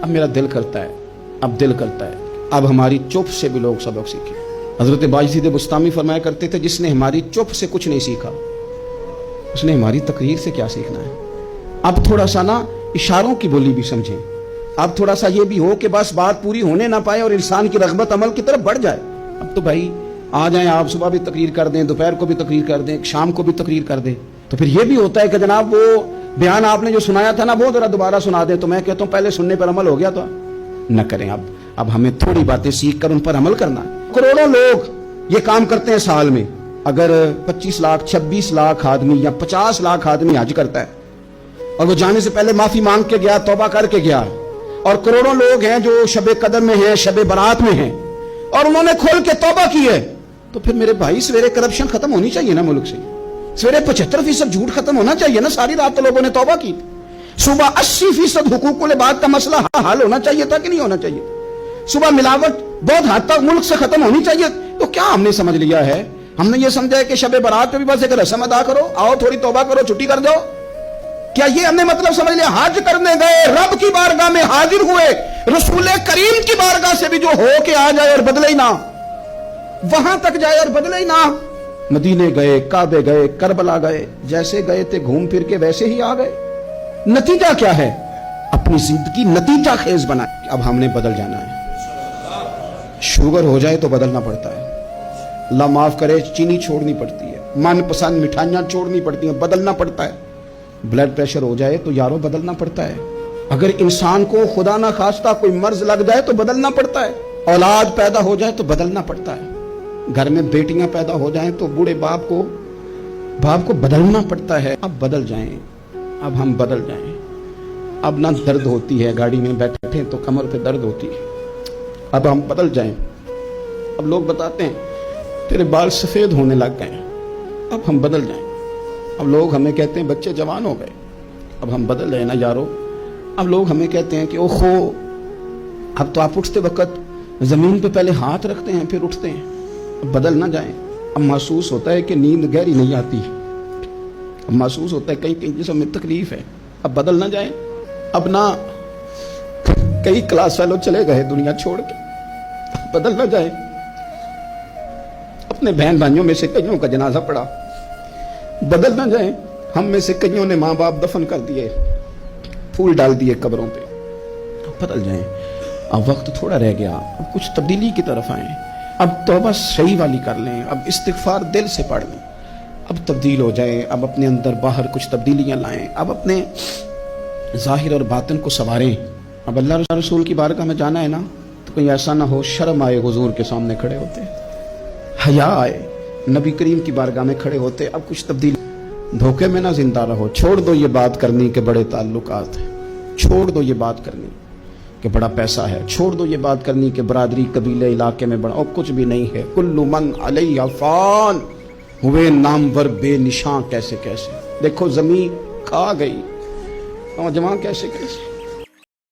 اب میرا دل کرتا ہے اب ہماری چپ سے بھی لوگ سبق سیکھیں. حضرت باجزید بستامی فرمایا کرتے تھے جس نے ہماری چپ سے کچھ نہیں سیکھا اس نے ہماری تقریر سے کیا سیکھنا ہے. اب تھوڑا سا نا اشاروں کی بولی بھی سمجھیں. اب تھوڑا سا یہ بھی ہو کہ بس بات پوری ہونے نہ پائے اور انسان کی رغبت عمل کی طرف بڑھ جائے. اب تو بھائی آ جائیں آپ صبح بھی تقریر کر دیں, دوپہر کو بھی تقریر کر دیں, شام کو بھی تقریر کر دیں, تو پھر یہ بھی ہوتا ہے کہ جناب وہ بیان آپ نے جو سنایا تھا نا وہ ذرا دوبارہ سنا دیں. تو میں کہتا ہوں پہلے سننے پر عمل ہو گیا تو نہ کریں. اب ہمیں تھوڑی باتیں سیکھ کر ان پر عمل کرنا ہے. کروڑوں لوگ یہ کام کرتے ہیں سال میں. اگر 25 لاکھ 26 لاکھ آدمی یا 50 لاکھ آدمی حج کرتا ہے اور وہ جانے سے پہلے معافی مانگ کے گیا, توبہ کر کے گیا, اور کروڑوں لوگ ہیں جو شب قدر میں ہیں, شب برات میں ہیں, اور انہوں نے کھول کے توبہ کی ہے, تو پھر میرے بھائی سویرے کرپشن ختم ہونی چاہیے نا ملک سے. سویرے 75% جھوٹ ختم ہونا چاہیے نا. ساری رات تو لوگوں نے توبہ کی. صبح 80% حقوق العباد کا مسئلہ حل ہونا چاہیے تھا کہ نہیں ہونا چاہیے. صبح ملاوٹ بہت حد تک ملک سے ختم ہونی چاہیے. تو کیا ہم نے سمجھ لیا ہے؟ ہم نے یہ سمجھا ہے کہ شب برات پہ بھی بس ایک رسم ادا کرو, آؤ تھوڑی توبہ کرو, چھٹی کر دو. کیا یہ ہم نے مطلب سمجھ لیا؟ حج کرنے گئے, رب کی بارگاہ میں حاضر ہوئے, رسول کریم کی بارگاہ سے بھی جو ہو کے آ جائے اور بدلے ہی نہ, وہاں تک جائے اور بدلے ہی نہ. مدینے گئے, کعبے گئے, کربلا گئے, جیسے گئے تھے گھوم پھر کے ویسے ہی آ گئے. نتیجہ کیا ہے؟ اپنی زندگی نتیجہ خیز بنائے. اب ہم نے بدل جانا ہے. شوگر ہو جائے تو بدلنا پڑتا ہے, اللہ معاف کرے, چینی چھوڑنی پڑتی ہے, من پسند مٹھائیاں چھوڑنی پڑتی ہیں, بدلنا پڑتا ہے. بلڈ پریشر ہو جائے تو یارو بدلنا پڑتا ہے. اگر انسان کو خدا نہ خواستہ کوئی مرض لگ جائے تو بدلنا پڑتا ہے. اولاد پیدا ہو جائے تو بدلنا پڑتا ہے. گھر میں بیٹیاں پیدا ہو جائیں تو بوڑھے باپ کو بدلنا پڑتا ہے. اب بدل جائیں, اب ہم بدل جائیں. اب نہ درد ہوتی ہے, گاڑی میں بیٹھے تو کمر پہ درد ہوتی ہے. اب ہم بدل جائیں. اب لوگ بتاتے ہیں تیرے بال سفید ہونے لگ گئے. اب ہم بدل جائیں. اب لوگ ہمیں کہتے ہیں بچے جوان ہو گئے. اب ہم بدل رہے نا یارو. اب لوگ ہمیں کہتے ہیں کہ اوہو, اب تو آپ اٹھتے وقت زمین پہ پہلے ہاتھ رکھتے ہیں پھر اٹھتے ہیں. اب بدل نہ جائیں. اب محسوس ہوتا ہے کہ نیند گہری نہیں آتی. اب محسوس ہوتا ہے کہیں جسم میں تکلیف ہے. اب بدل نہ جائیں. اب نہ کئی کلاس فیلو چلے گئے دنیا چھوڑ کے. بدل نہ جائیں. اپنے بہن بھائیوں میں سے کئیوں کا جنازہ پڑا. بدل نہ جائیں. ہم میں سے کئیوں نے ماں باپ دفن کر دیے, پھول ڈال دیے قبروں پہ. بدل جائیں. اب وقت تھوڑا رہ گیا, اب کچھ تبدیلی کی طرف آئیں. اب توبہ صحیح والی کر لیں. اب استغفار دل سے پڑھ لیں. اب تبدیل ہو جائیں. اب اپنے اندر باہر کچھ تبدیلیاں لائیں. اب اپنے ظاہر اور باطن کو سنواریں. اب اللہ رسول کی بارگاہ میں جانا ہے نا, تو کوئی ایسا نہ ہو شرم آئے حضور کے سامنے کھڑے ہوتے, حیا آئے نبی کریم کی بارگاہ میں کھڑے ہوتے. اب کچھ تبدیلی. دھوکے میں نہ زندہ رہو. چھوڑ دو یہ بات کرنی کہ بڑے تعلقات ہیں. چھوڑ دو یہ بات کرنی کہ بڑا پیسہ ہے. چھوڑ دو یہ بات کرنی کہ برادری قبیلے علاقے میں بڑا, اور کچھ بھی نہیں ہے. کل من علیہ فان, ہوئے نامور بے نشاں کیسے کیسے. دیکھو زمین کھا گئی, نوجوان کیسے کیسے.